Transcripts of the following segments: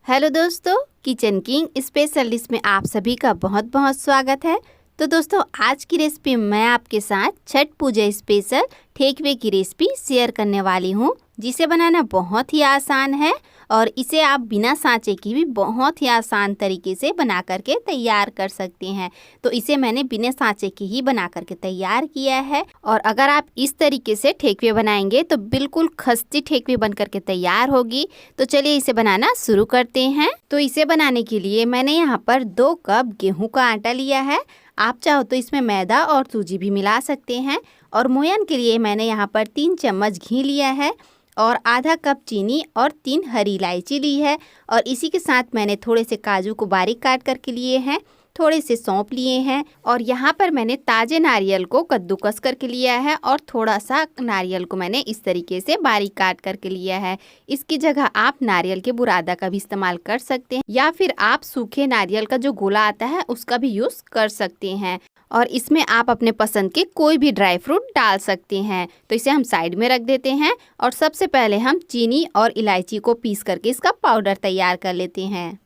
Hello दोस्तों, kitchen king special dish में आप सभी का बहुत बहुत स्वागत है। तो दोस्तों, आज की रेसिपी मैं आपके साथ छठ पूजा स्पेशल ठेकवे की रेसिपी शेयर करने वाली हूँ, जिसे बनाना बहुत ही आसान है और इसे आप बिना सांचे की भी बहुत ही आसान तरीके से बना करके तैयार कर सकते हैं। तो इसे मैंने बिना सांचे की ही बना करके तैयार किया है और अगर आप इस तरीके से ठेकवे बनाएंगे तो बिल्कुल खस्ती ठेकवे बन करके तैयार होगी। तो चलिए इसे बनाना शुरू करते हैं। तो इसे बनाने के लिए मैंने यहाँ पर 2 कप गेहूं का आटा लिया है। आप चाहो तो इसमें मैदा और सूजी भी मिला सकते हैं। और मोयन के लिए मैंने यहाँ पर 3 चम्मच घी लिया है और आधा कप चीनी और 3 हरी इलायची ली है। और इसी के साथ मैंने थोड़े से काजू को बारीक काट करके लिए हैं, थोड़े से सौंफ लिए हैं और यहाँ पर मैंने ताजे नारियल को कद्दूकस करके लिया है और थोड़ा सा नारियल को मैंने इस तरीके से बारीक काट करके लिया है। इसकी जगह आप नारियल के बुरादा का भी इस्तेमाल कर सकते हैं या फिर आप सूखे नारियल का जो गोला आता है उसका भी यूज़ कर सकते हैं। और इसमें आप अपने पसंद के कोई भी ड्राई फ्रूट डाल सकते हैं। तो इसे हम साइड में रख देते हैं और सबसे पहले हम चीनी और इलायची को पीस करके इसका पाउडर तैयार कर लेते हैं।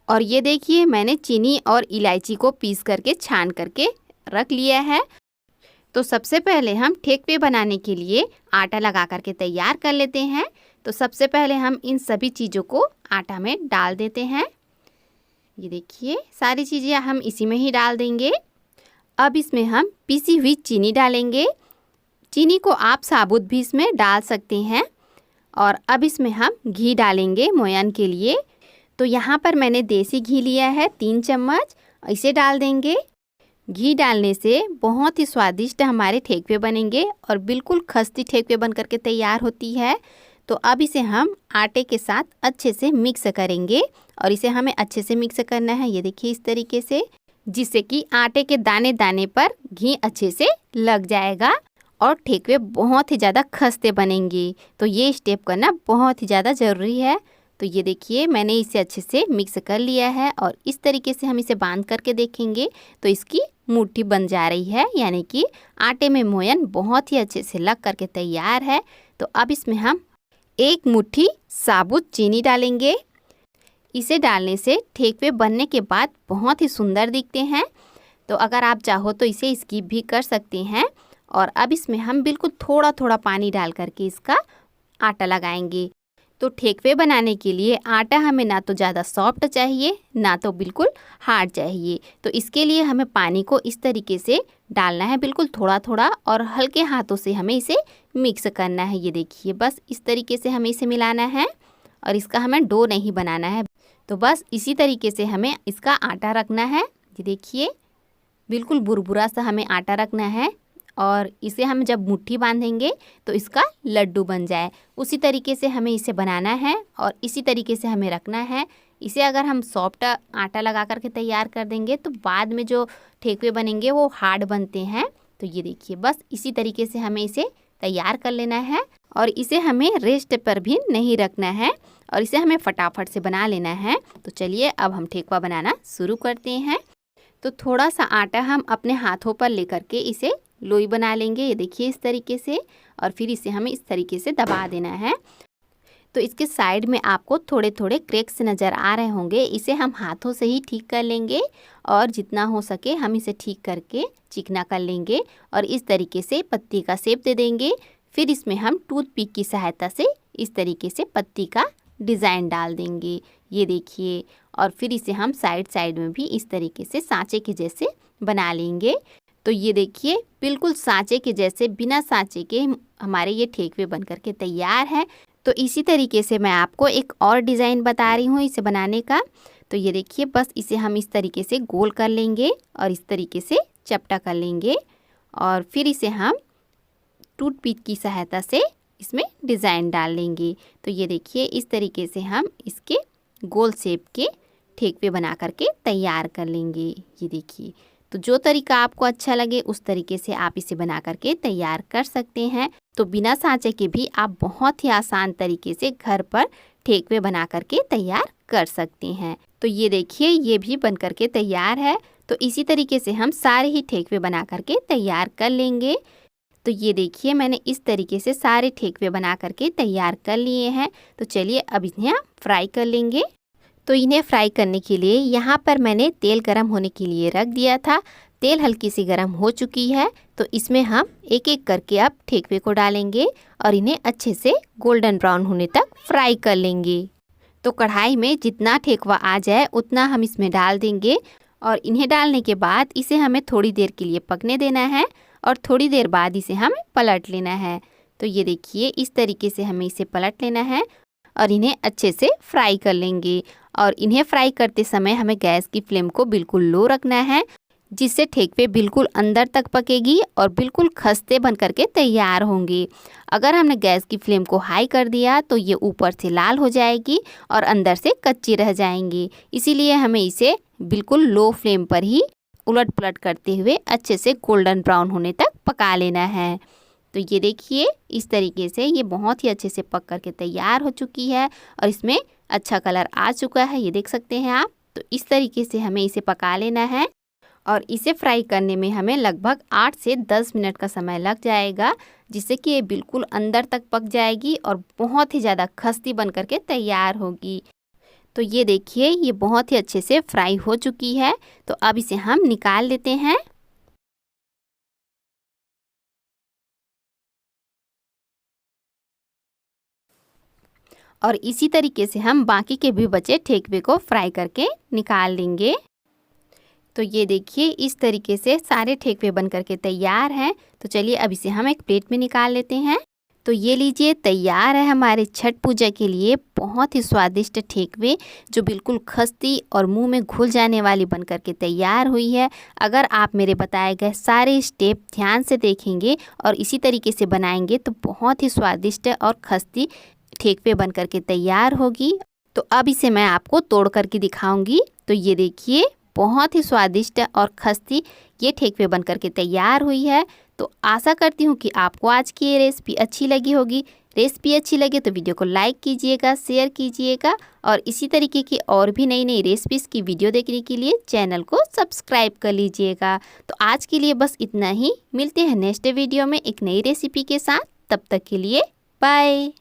और ये देखिए, मैंने चीनी और इलायची को पीस करके छान करके रख लिया है। तो सबसे पहले हम ठेकवे बनाने के लिए आटा लगा करके तैयार कर लेते हैं। तो सबसे पहले हम इन सभी चीज़ों को आटा में डाल देते हैं। ये देखिए, सारी चीज़ें हम इसी में ही डाल देंगे। अब इसमें हम पीसी हुई चीनी डालेंगे। चीनी को आप साबुत भी इसमें डाल सकते हैं। और अब इसमें हम घी डालेंगे मोयन के लिए। तो यहाँ पर मैंने देसी घी लिया है 3 चम्मच, इसे डाल देंगे। घी डालने से बहुत ही स्वादिष्ट हमारे ठेकवे बनेंगे और बिल्कुल खस्ती ठेकवे बन करके तैयार होती है। तो अब इसे हम आटे के साथ अच्छे से मिक्स करेंगे और इसे हमें अच्छे से मिक्स करना है। ये देखिए, इस तरीके से, जिससे कि आटे के दाने दाने पर घी अच्छे से लग जाएगा और ठेकवे बहुत ही ज़्यादा खस्ते बनेंगे। तो ये स्टेप करना बहुत ही ज़्यादा ज़रूरी है। तो ये देखिए, मैंने इसे अच्छे से मिक्स कर लिया है और इस तरीके से हम इसे बांध करके देखेंगे तो इसकी मुट्ठी बन जा रही है, यानी कि आटे में मोयन बहुत ही अच्छे से लग करके तैयार है। तो अब इसमें हम 1 मुट्ठी साबुत चीनी डालेंगे। इसे डालने से ठेकवे बनने के बाद बहुत ही सुंदर दिखते हैं। तो अगर आप चाहो तो इसे स्किप भी कर सकते हैं। और अब इसमें हम बिल्कुल थोड़ा थोड़ा पानी डाल करके इसका आटा लगाएंगे। तो ठेकवे बनाने के लिए आटा हमें ना तो ज़्यादा सॉफ्ट चाहिए ना तो बिल्कुल हार्ड चाहिए। तो इसके लिए हमें पानी को इस तरीके से डालना है, बिल्कुल थोड़ा थोड़ा, और हल्के हाथों से हमें इसे मिक्स करना है। ये देखिए, बस इस तरीके से हमें इसे मिलाना है और इसका हमें डो नहीं बनाना है। तो बस इसी तरीके से हमें इसका आटा रखना है। ये देखिए, बिल्कुल बुरबुरा सा हमें आटा रखना है और इसे हम जब मुट्ठी बांधेंगे तो इसका लड्डू बन जाए, उसी तरीके से हमें इसे बनाना है और इसी तरीके से हमें रखना है। इसे अगर हम सॉफ्ट आटा लगा करके तैयार कर देंगे तो बाद में जो ठेकवे बनेंगे वो हार्ड बनते हैं। तो ये देखिए, बस इसी तरीके से हमें इसे तैयार कर लेना है और इसे हमें रेस्ट पर भी नहीं रखना है और इसे हमें फटाफट से बना लेना है। तो चलिए अब हम ठेकवा बनाना शुरू करते हैं। तो थोड़ा सा आटा हम अपने हाथों पर लेकर के इसे लोई बना लेंगे। ये देखिए, इस तरीके से, और फिर इसे हमें इस तरीके से दबा देना है। तो इसके साइड में आपको थोड़े थोड़े क्रैक्स नज़र आ रहे होंगे, इसे हम हाथों से ही ठीक कर लेंगे और जितना हो सके हम इसे ठीक करके चिकना कर लेंगे और इस तरीके से पत्ती का शेप दे देंगे। फिर इसमें हम टूथपिक की सहायता से इस तरीके से पत्ती का डिज़ाइन डाल देंगे। ये देखिए, और फिर इसे हम साइड साइड में भी इस तरीके से सांचे के जैसे बना लेंगे। तो ये देखिए, बिल्कुल सांचे के जैसे, बिना सांचे के हमारे ये ठेकवे बन करके तैयार है। तो इसी तरीके से मैं आपको एक और डिज़ाइन बता रही हूँ इसे बनाने का। तो ये देखिए, बस इसे हम इस तरीके से गोल कर लेंगे और इस तरीके से चपटा कर लेंगे और फिर इसे हम टूथपिक की सहायता से इसमें डिज़ाइन डाल लेंगे। तो ये देखिए, इस तरीके से हम इसके गोल शेप के ठेकवे बना करके तैयार कर लेंगे। ये देखिए, तो जो तरीका आपको अच्छा लगे उस तरीके से आप इसे बना करके तैयार कर सकते हैं। तो बिना सांचे के भी आप बहुत ही आसान तरीके से घर पर ठेकवे बना करके तैयार कर सकते हैं। तो ये देखिए, ये भी बन करके तैयार है। तो इसी तरीके से हम सारे ही ठेकवे बना करके तैयार कर लेंगे। तो ये देखिए मैंने इस तरीके से सारे ठेकवे बना करके तैयार कर लिए हैं। तो चलिए अब इन्हें हम फ्राई कर लेंगे। तो इन्हें फ्राई करने के लिए यहाँ पर मैंने तेल गरम होने के लिए रख दिया था। तेल हल्की सी गरम हो चुकी है, तो इसमें हम एक एक करके अब ठेकवे को डालेंगे और इन्हें अच्छे से गोल्डन ब्राउन होने तक फ्राई कर लेंगे। तो कढ़ाई में जितना ठेकवा आ जाए उतना हम इसमें डाल देंगे और इन्हें डालने के बाद इसे हमें थोड़ी देर के लिए पकने देना है और थोड़ी देर बाद इसे हमें पलट लेना है। तो ये देखिए इस तरीके से हमें इसे पलट लेना है और इन्हें अच्छे से फ्राई कर लेंगे। और इन्हें फ्राई करते समय हमें गैस की फ्लेम को बिल्कुल लो रखना है, जिससे ठेकवे बिल्कुल अंदर तक पकेगी और बिल्कुल खस्ते बन करके तैयार होंगे। अगर हमने गैस की फ्लेम को हाई कर दिया तो ये ऊपर से लाल हो जाएगी और अंदर से कच्ची रह जाएंगी। इसीलिए हमें इसे बिल्कुल लो फ्लेम पर ही उलट पलट करते हुए अच्छे से गोल्डन ब्राउन होने तक पका लेना है। तो ये देखिए इस तरीके से ये बहुत ही अच्छे से पक करके तैयार हो चुकी है और इसमें अच्छा कलर आ चुका है, ये देख सकते हैं आप। तो इस तरीके से हमें इसे पका लेना है और इसे फ्राई करने में हमें लगभग 8 से 10 मिनट का समय लग जाएगा, जिससे कि ये बिल्कुल अंदर तक पक जाएगी और बहुत ही ज़्यादा खस्ती बन करके तैयार होगी। तो ये देखिए ये बहुत ही अच्छे से फ्राई हो चुकी है। तो अब इसे हम निकाल लेते हैं। और इसी तरीके से हम बाकी के भी बचे ठेकवे को फ्राई करके निकाल लेंगे। तो ये देखिए इस तरीके से सारे ठेकवे बन करके तैयार हैं। तो चलिए अब इसे हम एक प्लेट में निकाल लेते हैं। तो ये लीजिए तैयार है हमारे छठ पूजा के लिए बहुत ही स्वादिष्ट ठेकवे, जो बिल्कुल खस्ती और मुंह में घुल जाने वाली बन करके तैयार हुई है। अगर आप मेरे बताए गए सारे स्टेप ध्यान से देखेंगे और इसी तरीके से बनाएंगे तो बहुत ही स्वादिष्ट और खस्ती ठेकवे बन करके तैयार होगी। तो अब इसे मैं आपको तोड़ करके दिखाऊंगी। तो ये देखिए बहुत ही स्वादिष्ट और खस्ती ये ठेकवे बन करके तैयार हुई है। तो आशा करती हूँ कि आपको आज की ये रेसिपी अच्छी लगी होगी। रेसिपी अच्छी लगे तो वीडियो को लाइक कीजिएगा, शेयर कीजिएगा और इसी तरीके की और भी नई नई रेसिपीज़ की वीडियो देखने के लिए चैनल को सब्सक्राइब कर लीजिएगा। तो आज के लिए बस इतना ही। मिलते हैं नेक्स्ट वीडियो में एक नई रेसिपी के साथ। तब तक के लिए बाय।